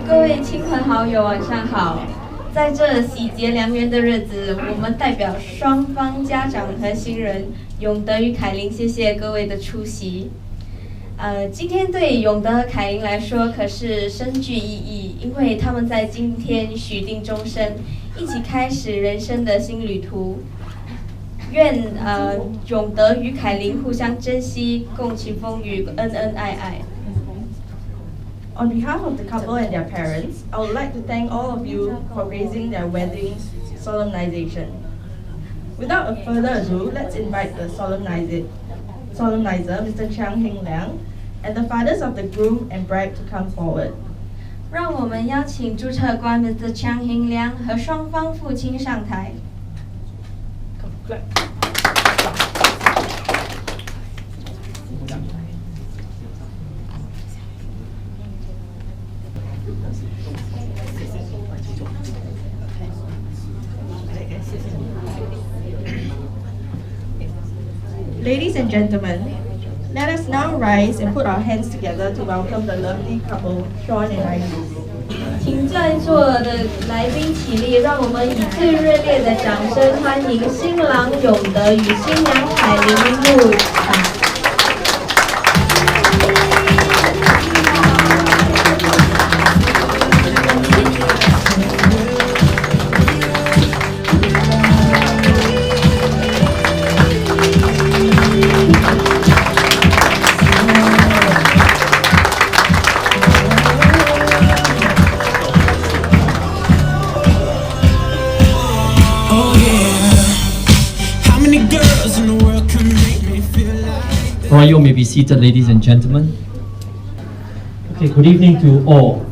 各位亲朋好友，晚上好！在这喜结良缘的日子，我们代表双方家长和新人永德与凯琳，谢谢各位的出席。今天对永德和凯琳来说可是深具意义，因为他们在今天许定终身，一起开始人生的新旅途。愿永德与凯琳互相珍惜，共情风雨，恩恩爱爱。On behalf of the couple and their parents, I would like to thank all of you for raising their wedding solemnization. Without further ado, let's invite the solemnizer, Mr. Chiang Hing Liang, and the fathers of the groom and bride to come forward. 让我们邀请注册官 Mr. Chiang Hing Liang 和双方父亲上台。Ladies and gentlemen, let us now rise and put our hands together to welcome the lovely couple, Sean and Iris. 请在座的来宾起立，让我们以最热烈的掌声欢迎新郎永德与新娘凯琳入场。Alright, you may be seated, ladies and gentlemen. Okay, good evening to all.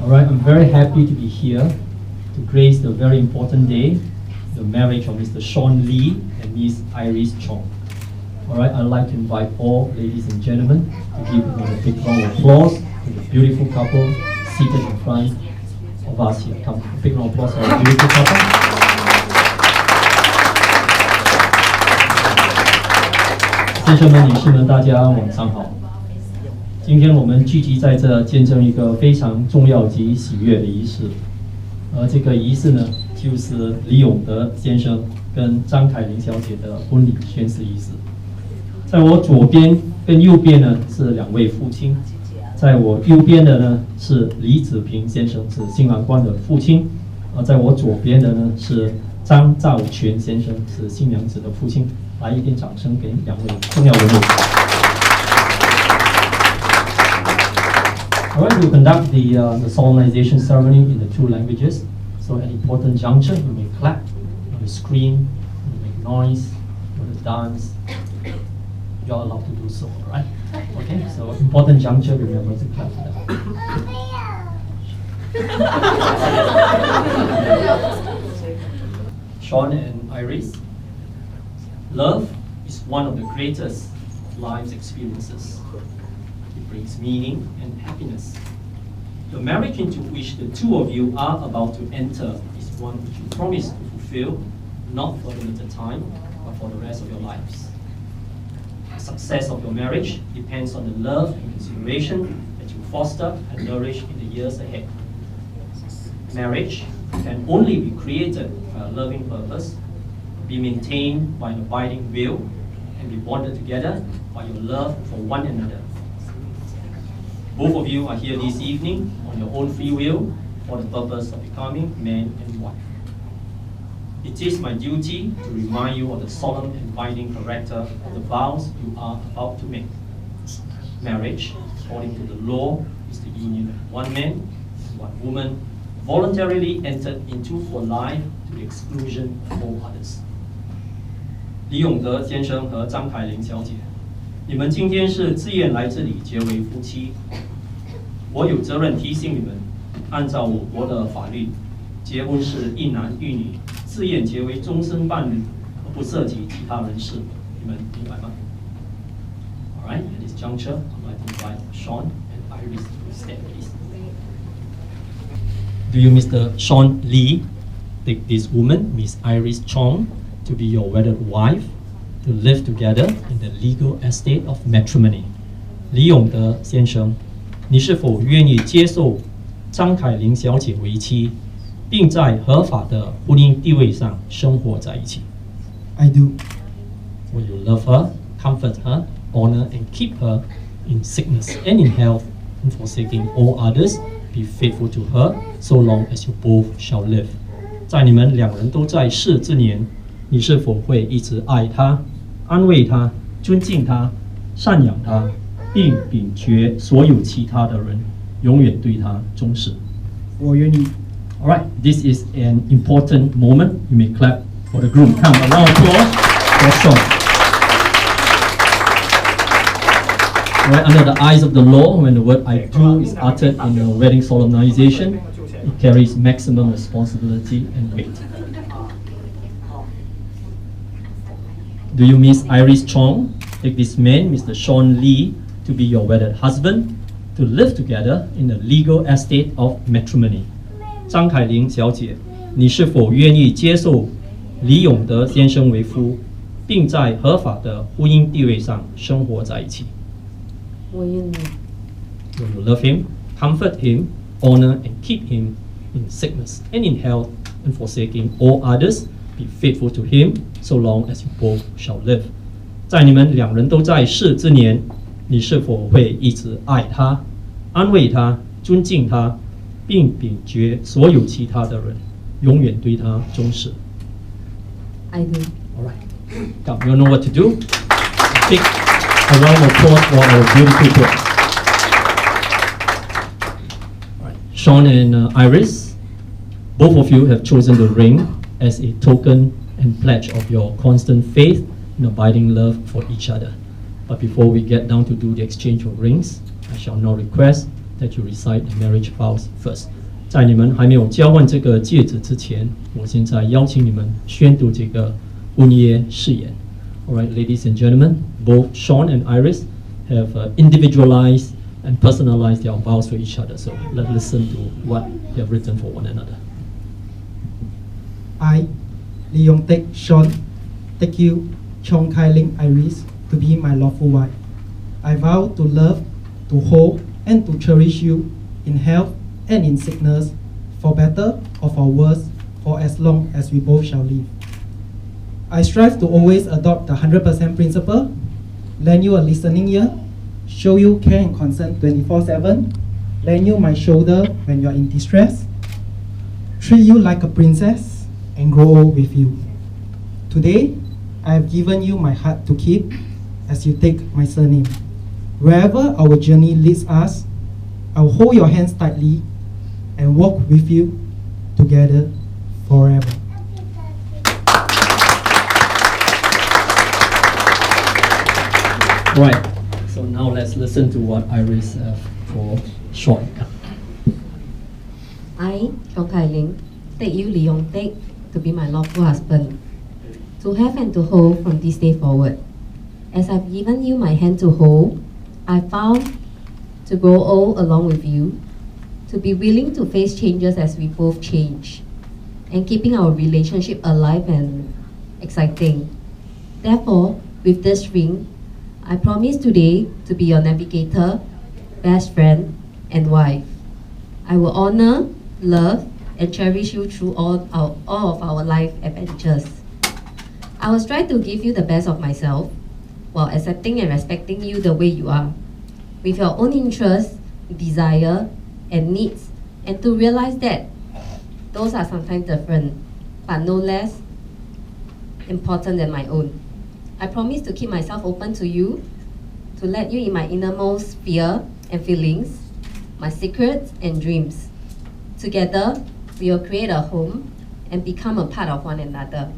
Alright, I'm very happy to be here to grace the very important day, the marriage of Mr. Sean Lee and Miss Iris Chong. Alright, I'd like to invite all ladies and gentlemen to give a big round of applause to the beautiful couple seated in front of us here. Come, a big round of applause for the beautiful couple. 先生们、女士们，大家晚上好。今天我们聚集在这，见证一个非常重要及喜悦的仪式。而这个仪式呢，就是李永德先生跟张凯琳小姐的婚礼宣誓仪式。在我左边跟右边呢是两位父亲，在我右边的呢是李子平先生，是新郎官的父亲；而在我左边的呢是张兆全先生，是新娘子的父亲。来一点掌声给两位重要人物。Alright, we'll conduct the solemnization ceremony in the two languages. So at an important juncture, you may clap, you may scream, you may make noise, you may dance. You're allowed to do so, alright? Okay, so important juncture, remember to clap for them. Sean and Iris. Love is one of the greatest of life's experiences. It brings meaning and happiness. The marriage into which the two of you are about to enter is one which you promise to fulfill, not for a limited time, but for the rest of your lives. The success of your marriage depends on the love and consideration that you foster and nourish in the years ahead. Marriage can only be created by a loving purpose, be maintained by an abiding will, and be bonded together by your love for one another. Both of you are here this evening on your own free will for the purpose of becoming man and wife. It is my duty to remind you of the solemn and binding character of the vows you are about to make. Marriage, according to the law, is the union of one man and one woman, voluntarily entered into for life to the exclusion of all others. 李永德先生和张凯琳小姐，你们今天是自愿来这里结为夫妻。我有责任提醒你们，按照我国的法律，结婚是一男一女自愿结为终身伴侣，而不涉及其他人士。你们明白吗 ？Alright, at this juncture, I'd like to invite Sean and Iris to stand, please. Do you, Mr. Sean Lee, take this woman, Miss Iris Chong, to be your wedded wife, to live together in the legal estate of matrimony? 李永德先生，你是否愿意接受张凯琳小姐为妻，并在合法的婚姻地位上生活在一起。 I do. Will you love her, comfort her, honor and keep her in sickness and in health, and forsaking all others, be faithful to her, so long as you both shall live? 在你们两人都在世之年，你是否会一直爱她、安慰她、尊敬她、赡养她，并摒绝所有其他的人，永远对她忠实？我愿意。 All right, this is an important moment. You may clap for the groom. Come, a round of applause for Sean. All right, under the eyes of the law, when the word "I do" is uttered in a wedding solemnization, it carries maximum responsibility and weight. Do you, Miss Iris Chong, take this man, Mr. Sean Lee, to be your wedded husband, to live together in the legal estate of matrimony? 张凯琳小姐，你是否愿意接受李永德先生为夫，并在合法的婚姻地位上生活在一起？我愿意。 Will you love him, comfort him, honor and keep him in sickness and in health, and forsaking all others, be faithful to him, so long as you both shall live? 在你们两人都在世之年，你是否会一直爱他、安慰他、尊敬他，并摒绝所有其他的人，永远对他忠实？ I do. All right. Come, you know what to do. Take a round of applause for our beautiful couple. All right. Sean and Iris, both of you have chosen the ring as a token and pledge of your constant faith and abiding love for each other. But before we get down to do the exchange of rings, I shall now request that you recite the marriage vows first. 在你们还没有交换这个戒指之前，我现在邀请你们宣读这个婚约誓言。All right, ladies and gentlemen, both Sean and Iris have individualized and personalized their vows for each other. So let's listen to what they have written for one another. I, Lee Yong Taek Sean, take you, Chong Kai Ling Iris, to be my lawful wife. I vow to love, to hold, and to cherish you in health and in sickness, for better or for worse, for as long as we both shall live. I strive to always adopt the 100% principle, lend you a listening ear, show you care and concern 24/7, lend you my shoulder when you are in distress, treat you like a princess, and grow old with you. Today, I have given you my heart to keep as you take my surname. Wherever our journey leads us, I will hold your hands tightly and walk with you together forever. Right. So now let's listen to what Iris have for Sean. I, Chong Kai Ling, take you, Lee Yong Taek, to be my lawful husband, to have and to hold from this day forward. As I've given you my hand to hold, I vow to grow old along with you, to be willing to face changes as we both change, and keeping our relationship alive and exciting. Therefore, with this ring, I promise today to be your navigator, best friend, and wife. I will honor, love, and cherish you through all of our life adventures. I will strive to give you the best of myself, while accepting and respecting you the way you are, with your own interests, desire, and needs, and to realize that those are sometimes different, but no less important than my own. I promise to keep myself open to you, to let you in my innermost fear and feelings, my secrets and dreams. Together, we will create a home and become a part of one another.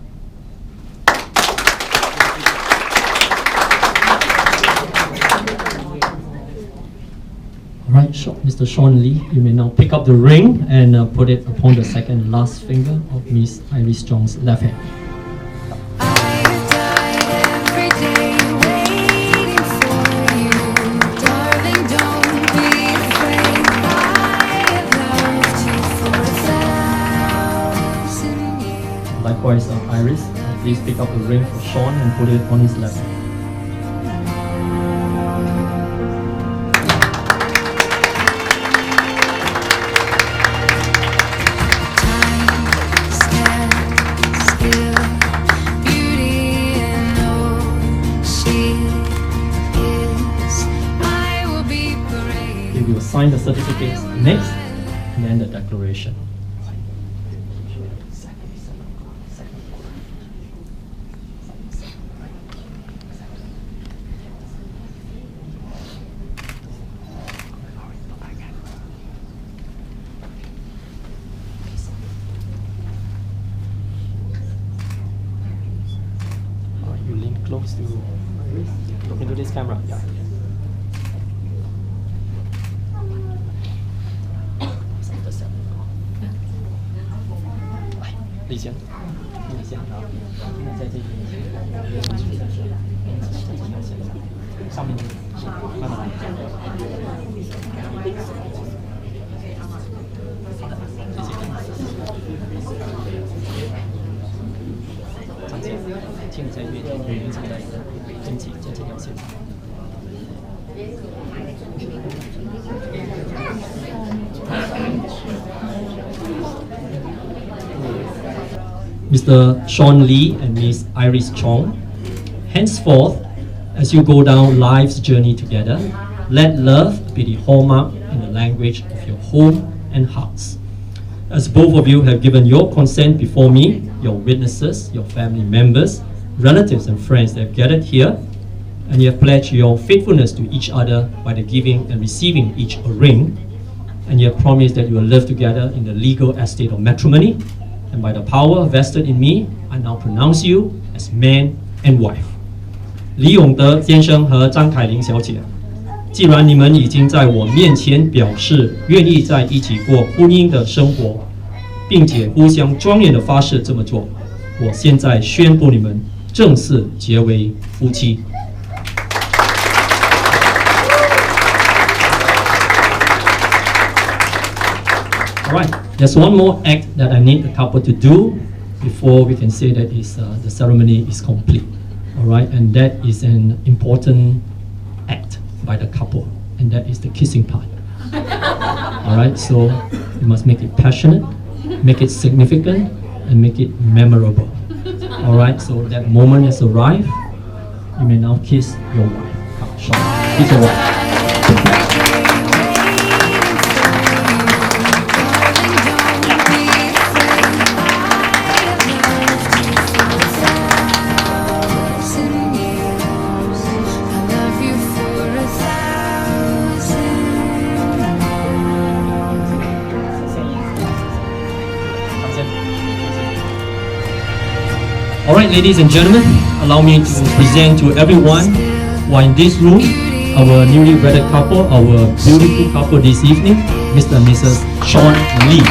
All right, Mr. Sean Lee, you may now pick up the ring and put it upon the second last finger of Miss Iris Chong's left hand. Likewise, Iris, please pick up the ring for Sean and put it on his left hand. sign the certificates next, and then the declaration. You lean close to look into this camera. Yeah. Lý先，你先，好，你在这边，上面，慢慢来。谢谢。长线，请你在月底完成的登记这条线。Mr. Sean Lee and Miss Iris Chong, henceforth, as you go down life's journey together, let love be the hallmark and the language of your home and hearts. As both of you have given your consent before me, your witnesses, your family members, relatives and friends that have gathered here, and you have pledged your faithfulness to each other by the giving and receiving each a ring, and you have promised that you will live together in the legal estate of matrimony, and by the power vested in me, I now pronounce you as man and wife. 李永德先生和张凯琳小姐，既然你们已经在我面前表示愿意在一起过婚姻的生活，并且互相庄严的发誓这么做，我现在宣布你们正式结为夫妻。Alright, there's one more act that I need the couple to do before we can say that the ceremony is complete. Alright, and that is an important act by the couple, and that is the kissing part. Alright, so you must make it passionate, make it significant, and make it memorable. Alright, so that moment has arrived. You may now kiss your wife. Come, Sean, kiss your wife. Alright, ladies and gentlemen, allow me to present to everyone who are in this room our newly wedded couple, our beautiful couple this evening, Mr. and Mrs. Sean Lee.